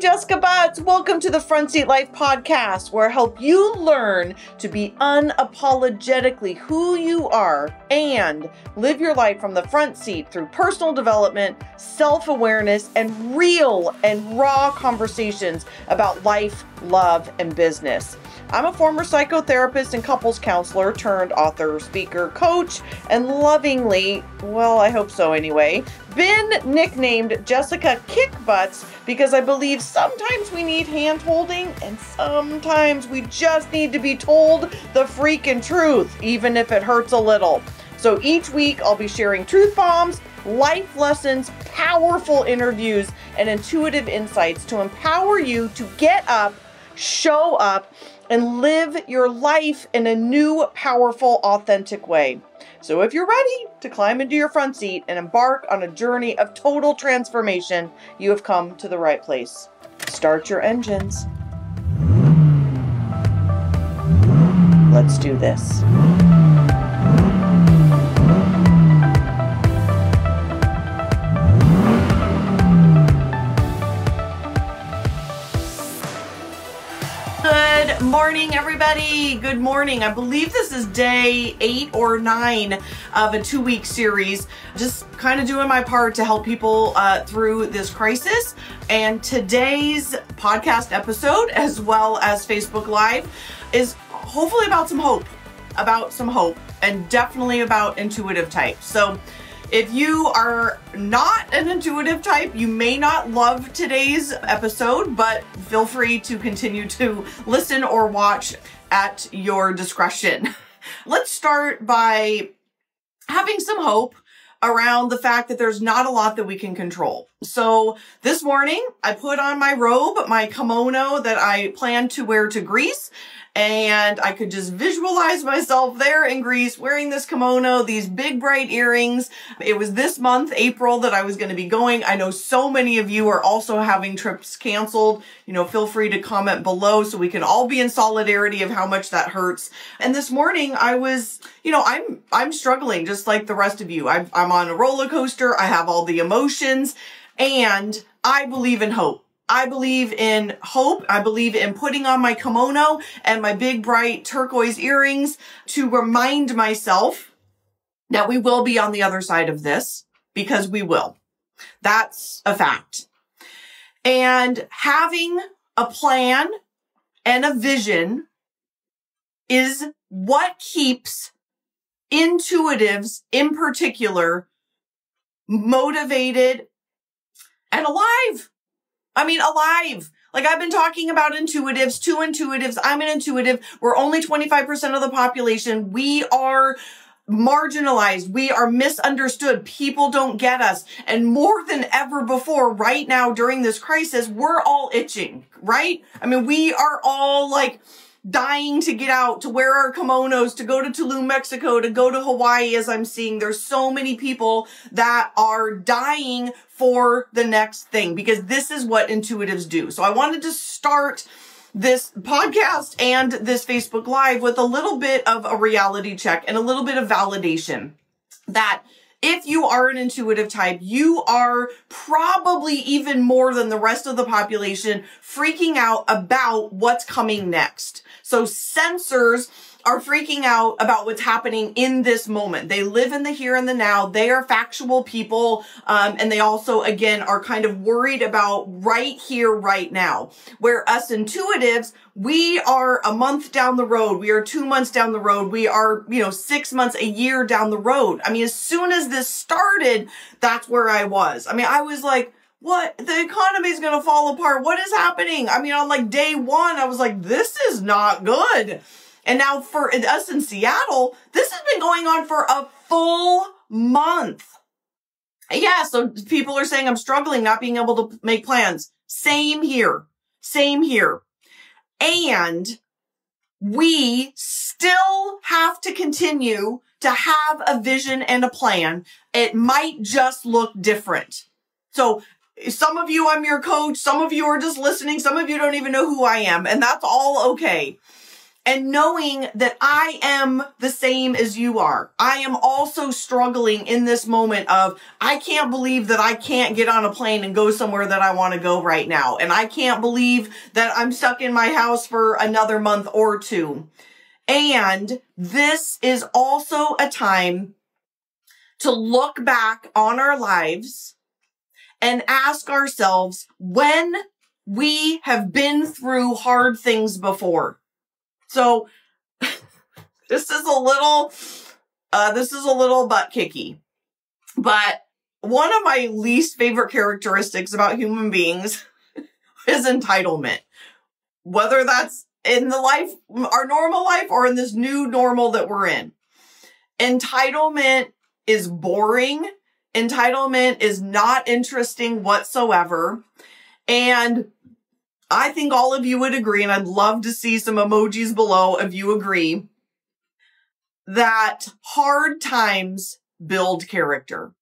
Jessica Butts. Welcome to the Front Seat Life podcast, where I help you learn to be unapologetically who you are and live your life from the front seat through personal development, self-awareness, and real and raw conversations about life, love, and business. I'm a former psychotherapist and couples counselor turned author, speaker, coach, and lovingly, well, I hope so anyway, been nicknamed Jessica Kick Butts because I believe sometimes we need hand holding and sometimes we just need to be told the freaking truth, even if it hurts a little. So each week I'll be sharing truth bombs, life lessons, powerful interviews, and intuitive insights to empower you to get up, show up, and live your life in a new, powerful, authentic way. So if you're ready to climb into your front seat and embark on a journey of total transformation, you have come to the right place. Start your engines. Let's do this. Good morning, everybody. Good morning. I believe this is day 8 or 9 of a 2-week series. Just kind of doing my part to help people through this crisis. And today's podcast episode, as well as Facebook Live, is hopefully about some hope, and definitely about intuitive types. So if you are not an intuitive type, you may not love today's episode, but feel free to continue to listen or watch at your discretion. Let's start by having some hope around the fact that there's not a lot that we can control. So this morning, I put on my robe, my kimono that I plan to wear to Greece. And I could just visualize myself there in Greece wearing this kimono, these big bright earrings. It was this month, April, that I was going to be going. I know so many of you are also having trips canceled. Feel free to comment below so we can all be in solidarity of how much that hurts. And this morning I was, I'm struggling just like the rest of you. I'm on a roller coaster. I have all the emotions and I believe in hope. I believe in hope. I believe in putting on my kimono and my big bright turquoise earrings to remind myself that we will be on the other side of this, because we will. That's a fact. And having a plan and a vision is what keeps intuitives in particular motivated and alive. Alive. Like I've been talking about intuitives, 2 intuitives. I'm an intuitive. We're only 25% of the population. We are marginalized. We are misunderstood. People don't get us. And more than ever before, right now during this crisis, we're all itching, right? We are all like dying to get out, to wear our kimonos, to go to Tulum, Mexico, to go to Hawaii, as I'm seeing. There's so many people that are dying for the next thing, because this is what intuitives do. So I wanted to start this podcast and this Facebook Live with a little bit of a reality check and a little bit of validation that if you are an intuitive type, you are probably even more than the rest of the population freaking out about what's coming next. So sensors are freaking out about what's happening in this moment. They live in the here and the now. They are factual people. And they also, again, are kind of worried about right here, right now. Where us intuitives, we are a month down the road. We are 2 months down the road. We are, 6 months, a year down the road. As soon as this started, that's where I was. I was like, what? The economy is going to fall apart. What is happening? On like day 1, I was like, this is not good. And now for us in Seattle, this has been going on for a full month. Yeah, so people are saying I'm struggling, not being able to make plans. Same here. And we still have to continue to have a vision and a plan. It might just look different. So some of you, I'm your coach. Some of you are just listening. Some of you don't even know who I am. And that's all okay. And knowing that I am the same as you are. I am also struggling in this moment of, I can't believe that I can't get on a plane and go somewhere that I want to go right now. And I can't believe that I'm stuck in my house for another month or two. And this is also a time to look back on our lives and ask ourselves when we have been through hard things before. So this is a little butt kicky, but one of my least favorite characteristics about human beings is entitlement, whether that's in the life, our normal life, or in this new normal that we're in. Entitlement is boring. Entitlement is not interesting whatsoever. And I think all of you would agree, and I'd love to see some emojis below if you agree, that hard times build character.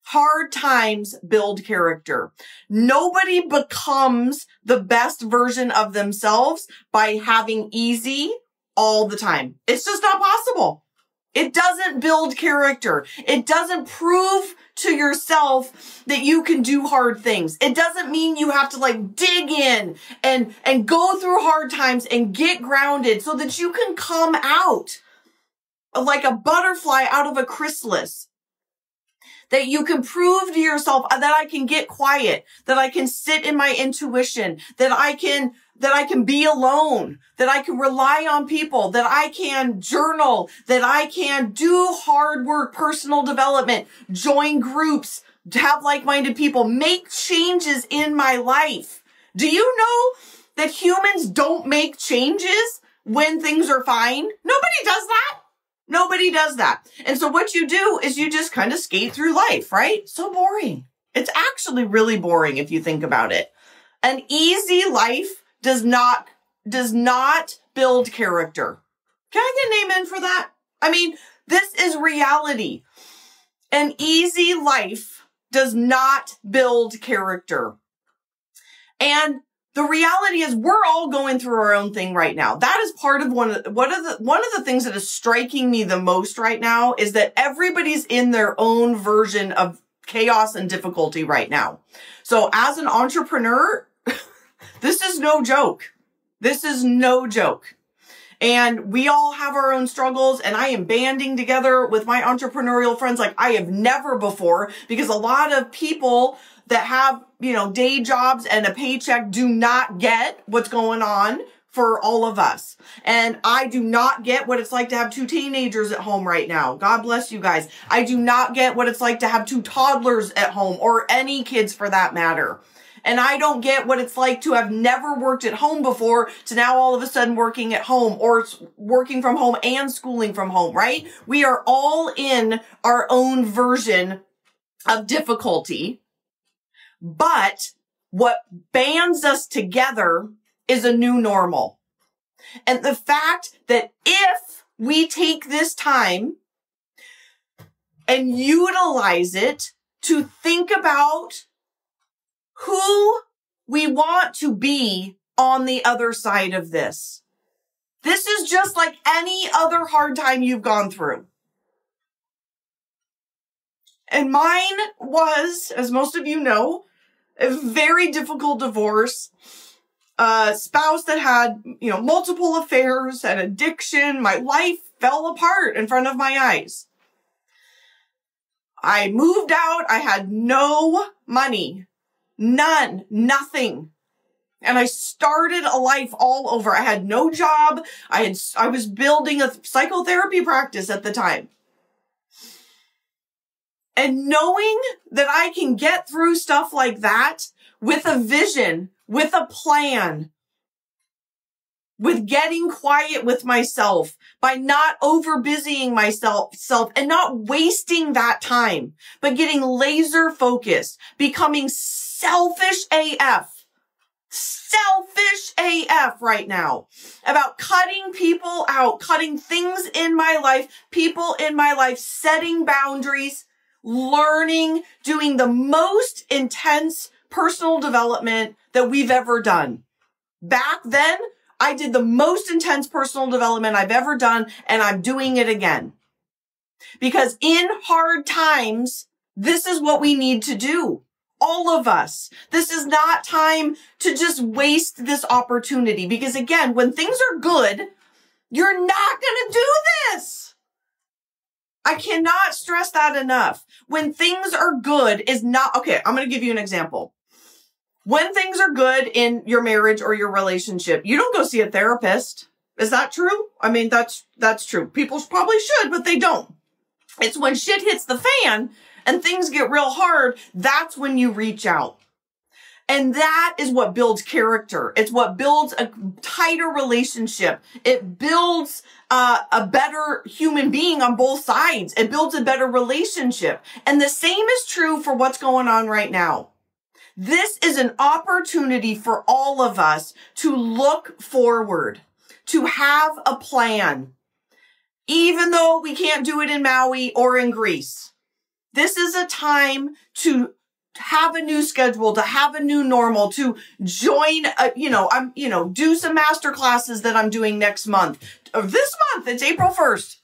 Hard times build character. Nobody becomes the best version of themselves by having easy all the time. It's just not possible. It doesn't build character. It doesn't prove to yourself that you can do hard things. It doesn't mean you have to like dig in and go through hard times and get grounded so that you can come out like a butterfly out of a chrysalis. That you can prove to yourself that I can get quiet, that I can sit in my intuition, that I can be alone, that I can rely on people, that I can journal, that I can do hard work, personal development, join groups, have like-minded people, make changes in my life. Do you know that humans don't make changes when things are fine? Nobody does that. Nobody does that. And so what you do is you just kind of skate through life, right? So boring. It's actually really boring if you think about it. An easy life does not build character. Can I get an amen for that? I mean, this is reality. An easy life does not build character. And the reality is we're all going through our own thing right now. That is part of one of the things that is striking me the most right now is that everybody's in their own version of chaos and difficulty right now. So as an entrepreneur, this is no joke. This is no joke. And we all have our own struggles, and I am banding together with my entrepreneurial friends like I have never before, because a lot of people that have, day jobs and a paycheck do not get what's going on for all of us. And I do not get what it's like to have 2 teenagers at home right now. God bless you guys. I do not get what it's like to have 2 toddlers at home, or any kids for that matter. And I don't get what it's like to have never worked at home before to now all of a sudden working at home, or working from home and schooling from home, right? We are all in our own version of difficulty. But what bands us together is a new normal. And the fact that if we take this time and utilize it to think about who we want to be on the other side of this. This is just like any other hard time you've gone through. And mine was, as most of you know, a very difficult divorce. A spouse that had, multiple affairs and addiction. My life fell apart in front of my eyes. I moved out. I had no money. None. Nothing. And I started a life all over. I had no job. I was building a psychotherapy practice at the time. And knowing that I can get through stuff like that with a vision, with a plan, with getting quiet with myself, by not overbusying myself and not wasting that time, but getting laser focused, becoming selfish AF right now about cutting people out, cutting things in my life, people in my life, setting boundaries, learning, doing the most intense personal development that we've ever done. Back then, I did the most intense personal development I've ever done, and I'm doing it again. Because in hard times, this is what we need to do. All of us. This is not time to just waste this opportunity. Because again, when things are good, you're not going to do this. I cannot stress that enough. When things are good is not, okay, I'm going to give you an example. When things are good in your marriage or your relationship, you don't go see a therapist. Is that true? I mean, that's true. People probably should, but they don't. It's when shit hits the fan and things get real hard, that's when you reach out. And that is what builds character. It's what builds a tighter relationship. It builds a better human being on both sides. It builds a better relationship. And the same is true for what's going on right now. This is an opportunity for all of us to look forward, to have a plan, even though we can't do it in Maui or in Greece. This is a time to have a new schedule, to have a new normal, to join, do some master classes that I'm doing next month. This month, it's April 1st.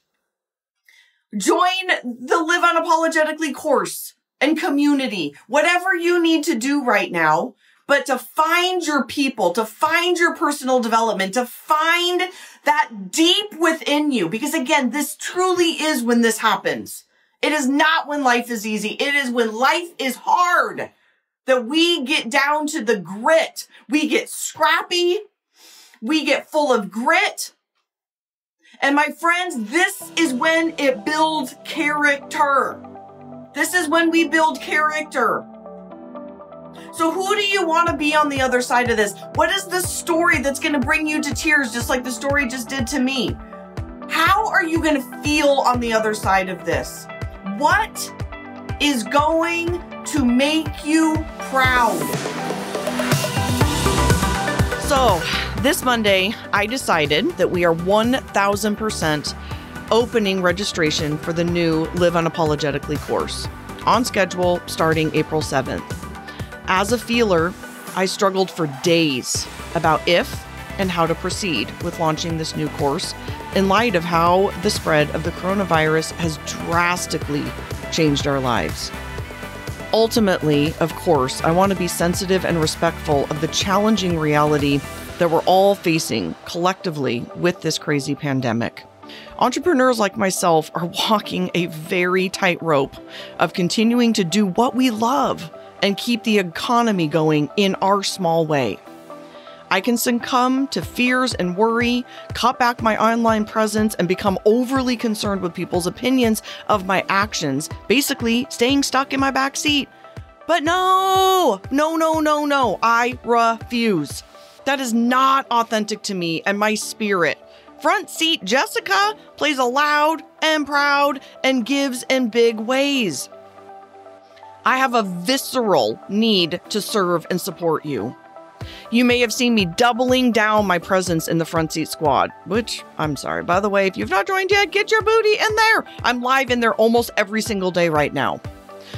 Join the Live Unapologetically course and community, whatever you need to do right now, but to find your people, to find your personal development, to find that deep within you. Because again, this truly is when this happens. It is not when life is easy. It is when life is hard that we get down to the grit. We get scrappy. We get full of grit. And my friends, this is when it builds character. This is when we build character. So who do you want to be on the other side of this? What is the story that's going to bring you to tears, just like the story just did to me? How are you going to feel on the other side of this? What is going to make you proud? So this Monday, I decided that we are 1,000% opening registration for the new Live Unapologetically course, on schedule starting April 7th. As a feeler, I struggled for days about if and how to proceed with launching this new course in light of how the spread of the coronavirus has drastically changed our lives. Ultimately, of course, I want to be sensitive and respectful of the challenging reality that we're all facing collectively with this crazy pandemic. Entrepreneurs like myself are walking a very tight rope of continuing to do what we love and keep the economy going in our small way. I can succumb to fears and worry, cut back my online presence, and become overly concerned with people's opinions of my actions, basically staying stuck in my backseat. But no, I refuse. That is not authentic to me and my spirit. Front seat Jessica plays aloud and proud and gives in big ways. I have a visceral need to serve and support you. You may have seen me doubling down my presence in the front seat squad, which I'm sorry, by the way, if you've not joined yet, get your booty in there. I'm live in there almost every single day right now.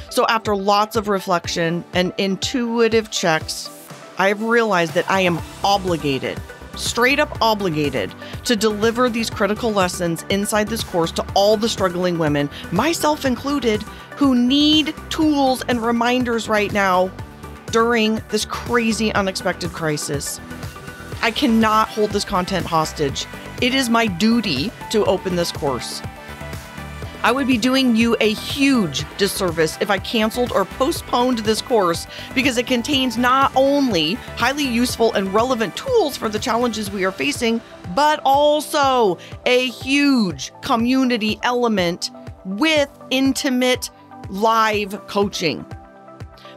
So after lots of reflection and intuitive checks, I have realized that I am obligated, straight up obligated, to deliver these critical lessons inside this course to all the struggling women, myself included, who need tools and reminders right now during this crazy, unexpected crisis. I cannot hold this content hostage. It is my duty to open this course. I would be doing you a huge disservice if I canceled or postponed this course, because it contains not only highly useful and relevant tools for the challenges we are facing, but also a huge community element with intimate live coaching.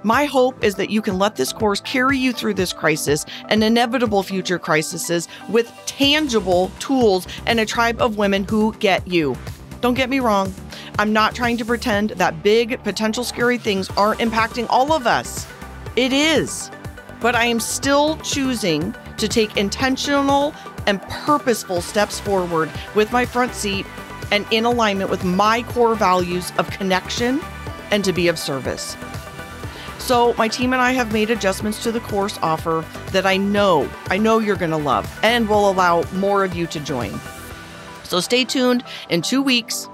My hope is that you can let this course carry you through this crisis and inevitable future crises with tangible tools and a tribe of women who get you. Don't get me wrong. I'm not trying to pretend that big, potential scary things aren't impacting all of us. It is. But I am still choosing to take intentional and purposeful steps forward with my front seat and in alignment with my core values of connection and to be of service. So my team and I have made adjustments to the course offer that I know you're going to love and will allow more of you to join. So stay tuned in 2 weeks.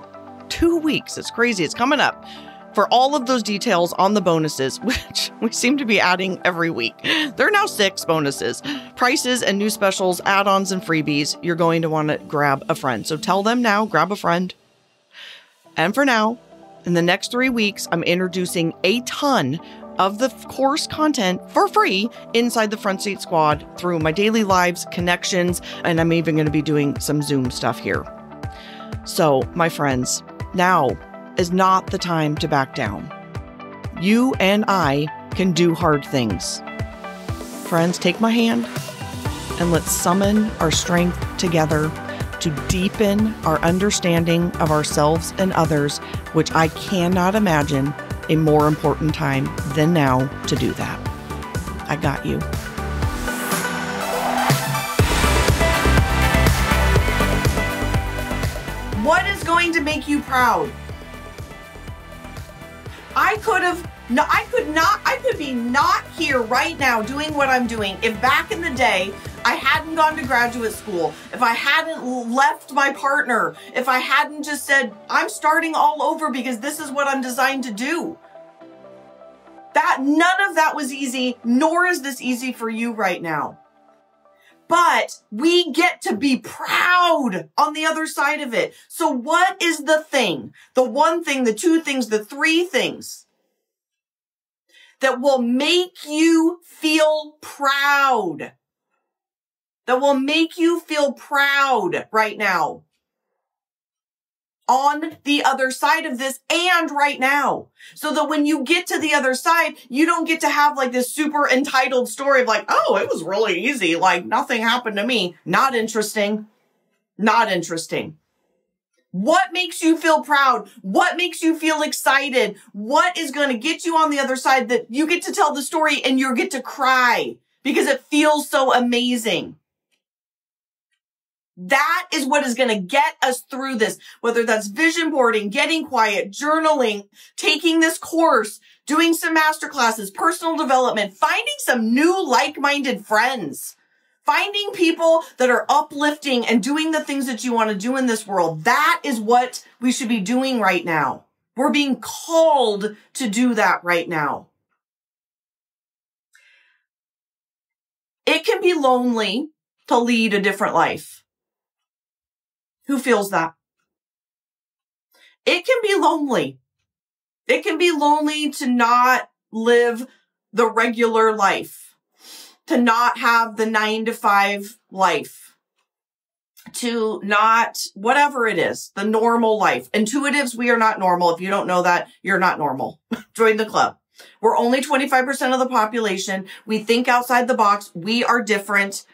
2 weeks. It's crazy. It's coming up. For all of those details on the bonuses, which we seem to be adding every week. There are now 6 bonuses, prices and new specials, add-ons and freebies. You're going to want to grab a friend. So tell them now, grab a friend. And for now, in the next 3 weeks, I'm introducing a ton of the course content for free inside the Front Seat Squad through my daily lives, connections, and I'm even going to be doing some Zoom stuff here. So, my friends, now is not the time to back down. You and I can do hard things. Friends, take my hand and let's summon our strength together to deepen our understanding of ourselves and others, which I cannot imagine a more important time than now to do that. I got you. What is going to make you proud? I could be not here right now doing what I'm doing if back in the day I hadn't gone to graduate school, if I hadn't left my partner, if I hadn't just said, I'm starting all over because this is what I'm designed to do. None of that was easy, nor is this easy for you right now. But we get to be proud on the other side of it. So what is the thing, the one thing, the two things, the three things that will make you feel proud? That will make you feel proud right now on the other side of this and right now. So that when you get to the other side, you don't get to have like this super entitled story of like, oh, it was really easy. Like nothing happened to me. Not interesting. Not interesting. What makes you feel proud? What makes you feel excited? What is going to get you on the other side that you get to tell the story and you get to cry because it feels so amazing? That is what is going to get us through this, whether that's vision boarding, getting quiet, journaling, taking this course, doing some masterclasses, personal development, finding some new like-minded friends, finding people that are uplifting and doing the things that you want to do in this world. That is what we should be doing right now. We're being called to do that right now. It can be lonely to lead a different life. Who feels that? It can be lonely. It can be lonely to not live the regular life, to not have the 9-to-5 life, to not, whatever it is, the normal life. Intuitives, we are not normal. If you don't know that, you're not normal. Join the club. We're only 25% of the population. We think outside the box. We are different.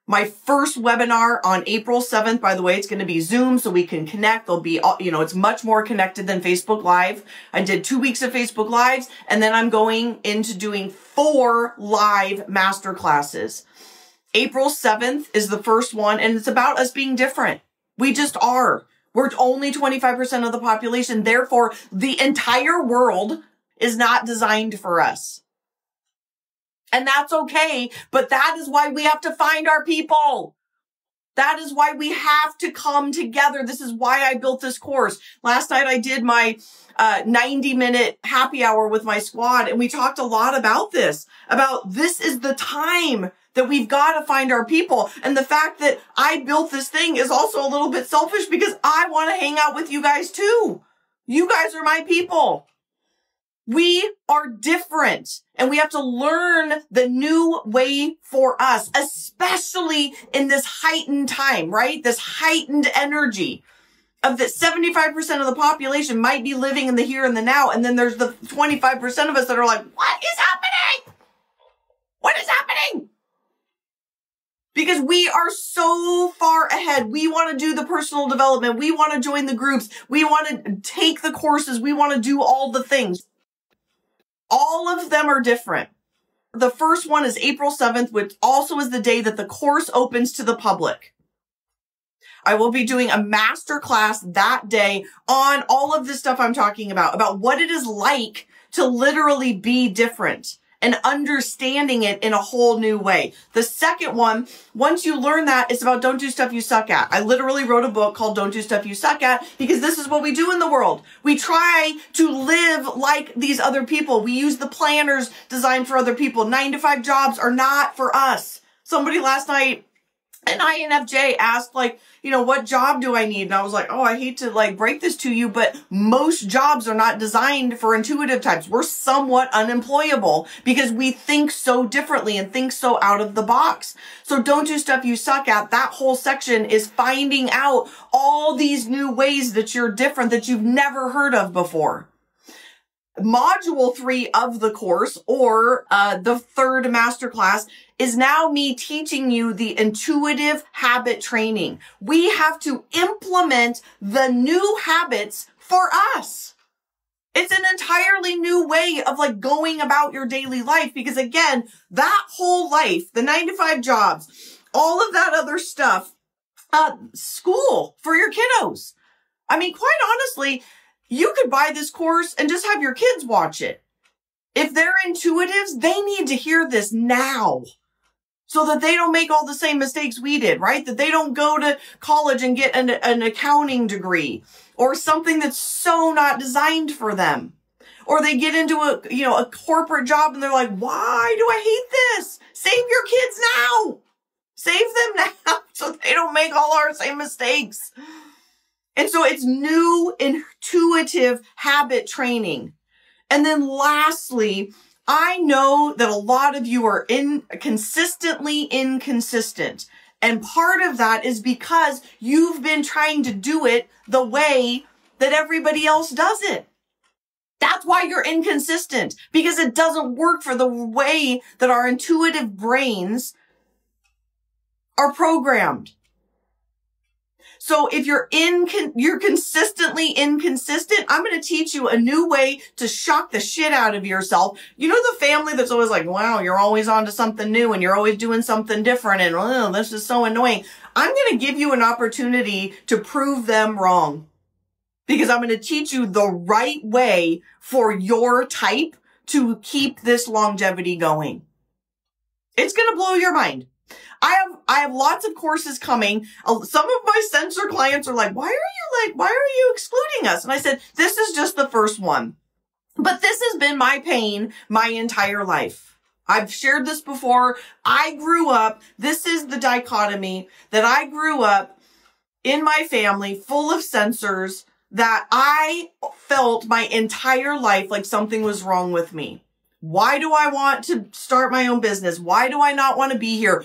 My first webinar on April 7th, by the way, it's going to be Zoom so we can connect. There'll be, it's much more connected than Facebook Live. I did 2 weeks of Facebook Lives, and then I'm going into doing 4 live masterclasses. April 7th is the first one, and it's about us being different. We just are. We're only 25% of the population. Therefore, the entire world is not designed for us. And that's okay, but that is why we have to find our people. That is why we have to come together. This is why I built this course. Last night I did my 90-minute happy hour with my squad, and we talked a lot about this is the time that we've got to find our people. And the fact that I built this thing is also a little bit selfish because I want to hang out with you guys too. You guys are my people. We are different, and we have to learn the new way for us, especially in this heightened time, right? This heightened energy of that 75% of the population might be living in the here and the now, and then there's the 25% of us that are like, what is happening? What is happening? Because we are so far ahead. We want to do the personal development. We want to join the groups. We want to take the courses. We want to do all the things. All of them are different. The first one is April 7th, which also is the day that the course opens to the public. I will be doing a masterclass that day on all of this stuff I'm talking about what it is like to literally be different. and understanding it in a whole new way. The second one, once you learn that, it's about don't do stuff you suck at. I literally wrote a book called Don't Do Stuff You Suck At because this is what we do in the world. We try to live like these other people. We use the planners designed for other people. 9-to-5 jobs are not for us. Somebody last night, an INFJ, asked, like, you know, what job do I need? And I was like, oh, I hate to like break this to you, but most jobs are not designed for intuitive types. We're somewhat unemployable because we think so differently and think so out of the box. So don't do stuff you suck at. That whole section is finding out all these new ways that you're different that you've never heard of before. Module 3 of the course, or the third masterclass, is now me teaching you the intuitive habit training. We have to implement the new habits for us. It's an entirely new way of like going about your daily life because again, that whole life, the 9-to-5 jobs, all of that other stuff, school for your kiddos. I mean, quite honestly, you could buy this course and just have your kids watch it. If they're intuitives, they need to hear this now so that they don't make all the same mistakes we did, right? That they don't go to college and get an accounting degree or something that's so not designed for them. Or they get into a corporate job and they're like, why do I hate this? Save your kids now. Save them now so they don't make all our same mistakes. And so it's new intuitive habit training. And then lastly, I know that a lot of you are consistently inconsistent. And part of that is because you've been trying to do it the way that everybody else does it. That's why you're inconsistent, because it doesn't work for the way that our intuitive brains are programmed. So if you're consistently inconsistent, I'm going to teach you a new way to shock the shit out of yourself. You know, the family that's always like, wow, you're always on to something new and you're always doing something different and oh, this is so annoying. I'm going to give you an opportunity to prove them wrong because I'm going to teach you the right way for your type to keep this longevity going. It's going to blow your mind. I have lots of courses coming. Some of my sensor clients are like, why are you excluding us? And I said, this is just the first one. But this has been my pain my entire life. I've shared this before. I grew up, this is the dichotomy that I grew up in my family full of sensors that I felt my entire life like something was wrong with me. Why do I want to start my own business? Why do I not want to be here?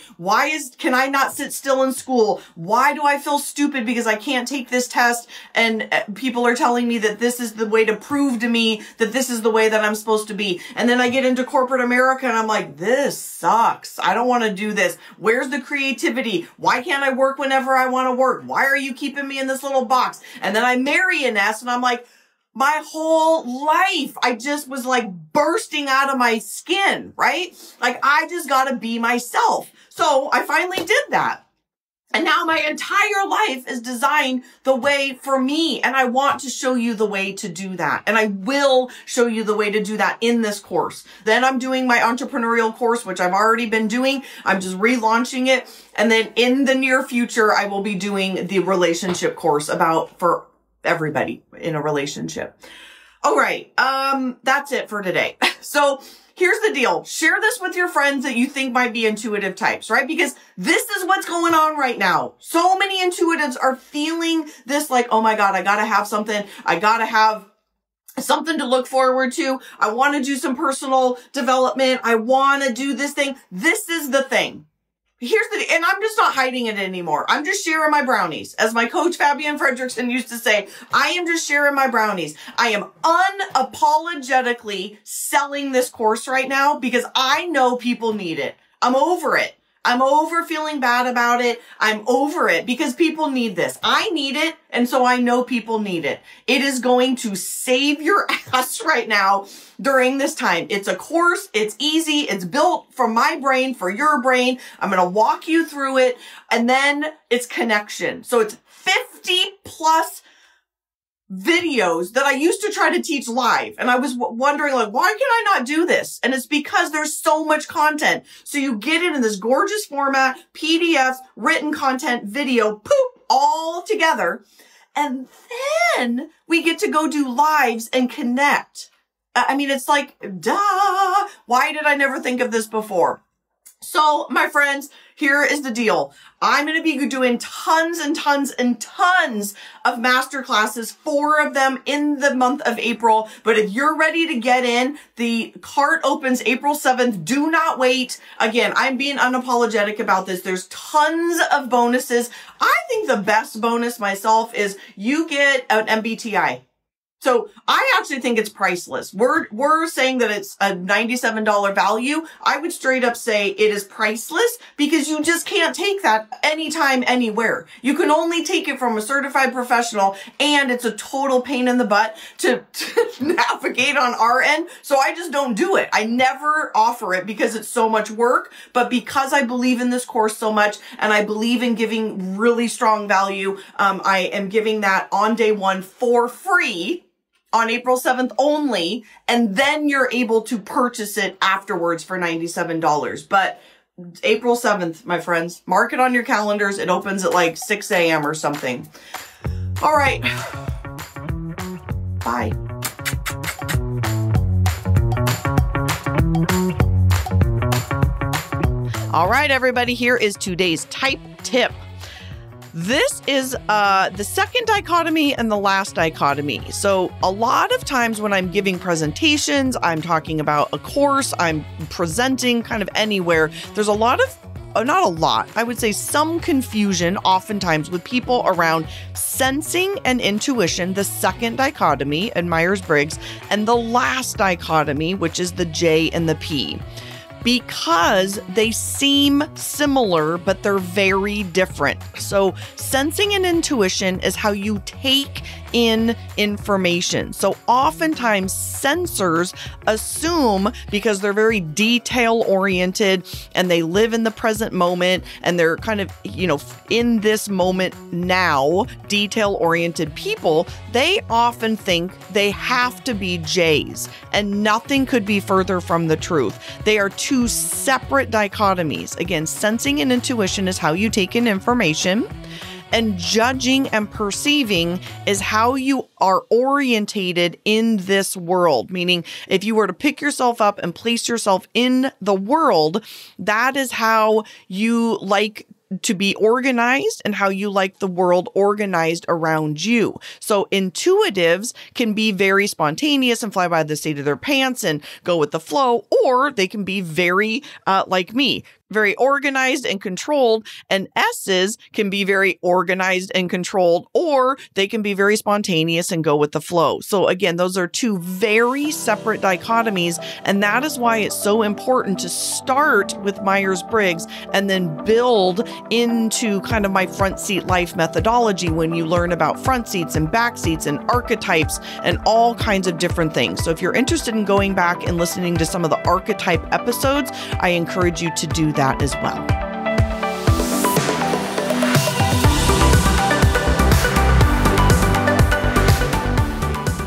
Can I not sit still in school? Why do I feel stupid because I can't take this test and people are telling me that this is the way to prove to me that this is the way that I'm supposed to be? And then I get into corporate America and I'm like, this sucks. I don't want to do this. Where's the creativity? Why can't I work whenever I want to work? Why are you keeping me in this little box? And then I marry an S and I'm like, my whole life, I just was like bursting out of my skin, right? Like I just got to be myself. So I finally did that. And now my entire life is designed the way for me. And I want to show you the way to do that. And I will show you the way to do that in this course. Then I'm doing my entrepreneurial course, which I've already been doing. I'm just relaunching it. And then in the near future, I will be doing the relationship course for everybody in a relationship. All right. That's it for today. So here's the deal. Share this with your friends that you think might be intuitive types, right? Because this is what's going on right now. So many intuitives are feeling this like, oh my God, I got to have something. I got to have something to look forward to. I want to do some personal development. I want to do this thing. This is the thing. And I'm just not hiding it anymore. I'm just sharing my brownies. As my coach Fabian Fredrickson used to say, I am just sharing my brownies. I am unapologetically selling this course right now because I know people need it. I'm over it. I'm over feeling bad about it. I'm over it because people need this. I need it. And so I know people need it. It is going to save your ass right now during this time. It's a course. It's easy. It's built from my brain for your brain. I'm going to walk you through it. And then it's connection. So it's 50 plus videos that I used to try to teach live. And I was wondering, like, why can I not do this? And it's because there's so much content. So you get it in this gorgeous format, PDFs, written content, video, poop, all together. And then we get to go do lives and connect. I mean, it's like, duh, why did I never think of this before? So, my friends, here is the deal. I'm going to be doing tons and tons and tons of masterclasses, 4 of them in the month of April. But if you're ready to get in, the cart opens April 7th. Do not wait. Again, I'm being unapologetic about this. There's tons of bonuses. I think the best bonus myself is you get an MBTI. So I actually think it's priceless. We're saying that it's a $97 value. I would straight up say it is priceless because you just can't take that anytime, anywhere. You can only take it from a certified professional, and it's a total pain in the butt to navigate on our end. So I just don't do it. I never offer it because it's so much work, but because I believe in this course so much and I believe in giving really strong value, I am giving that on day 1 for free. On April 7th only, and then you're able to purchase it afterwards for $97. But April 7th, my friends, mark it on your calendars. It opens at like 6 a.m. or something. All right. Bye. All right, everybody, here is today's type tip. This is the second dichotomy and the last dichotomy. So a lot of times when I'm giving presentations, I'm talking about a course, I'm presenting kind of anywhere, there's a lot of, not a lot, I would say some confusion oftentimes with people around sensing and intuition, the second dichotomy in Myers-Briggs, and the last dichotomy, which is the J and the P. Because they seem similar, but they're very different. So sensing and intuition is how you take in information. So oftentimes sensors assume, because they're very detail oriented and they live in the present moment and they're kind of, in this moment now, detail oriented people, they often think they have to be J's, and nothing could be further from the truth. They are two separate dichotomies. Again, sensing and intuition is how you take in information. And judging and perceiving is how you are orientated in this world. Meaning, if you were to pick yourself up and place yourself in the world, that is how you like to be organized and how you like the world organized around you. So intuitives can be very spontaneous and fly by the seat of their pants and go with the flow, or they can be very like me, very organized and controlled, and S's can be very organized and controlled, or they can be very spontaneous and go with the flow. So again, those are two very separate dichotomies, and that is why it's so important to start with Myers-Briggs and then build into kind of my front seat life methodology when you learn about front seats and back seats and archetypes and all kinds of different things. So if you're interested in going back and listening to some of the archetype episodes, I encourage you to do that as well.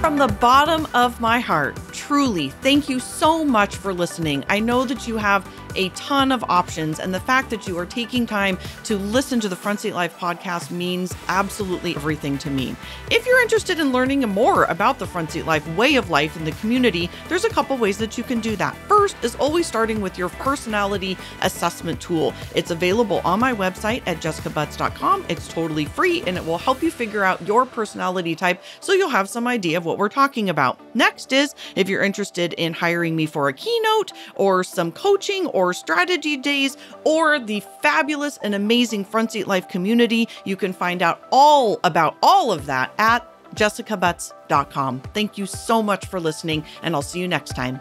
From the bottom of my heart, truly, thank you so much for listening. I know that you have a ton of options, and the fact that you are taking time to listen to the Front Seat Life podcast means absolutely everything to me. If you're interested in learning more about the Front Seat Life way of life in the community, there's a couple ways that you can do that. First is always starting with your personality assessment tool. It's available on my website at jessicabutts.com. It's totally free, and it will help you figure out your personality type so you'll have some idea of what we're talking about. Next is, if you're interested in hiring me for a keynote or some coaching or strategy days or the fabulous and amazing Front Seat Life community, you can find out all about all of that at jessicabutts.com. Thank you so much for listening, and I'll see you next time.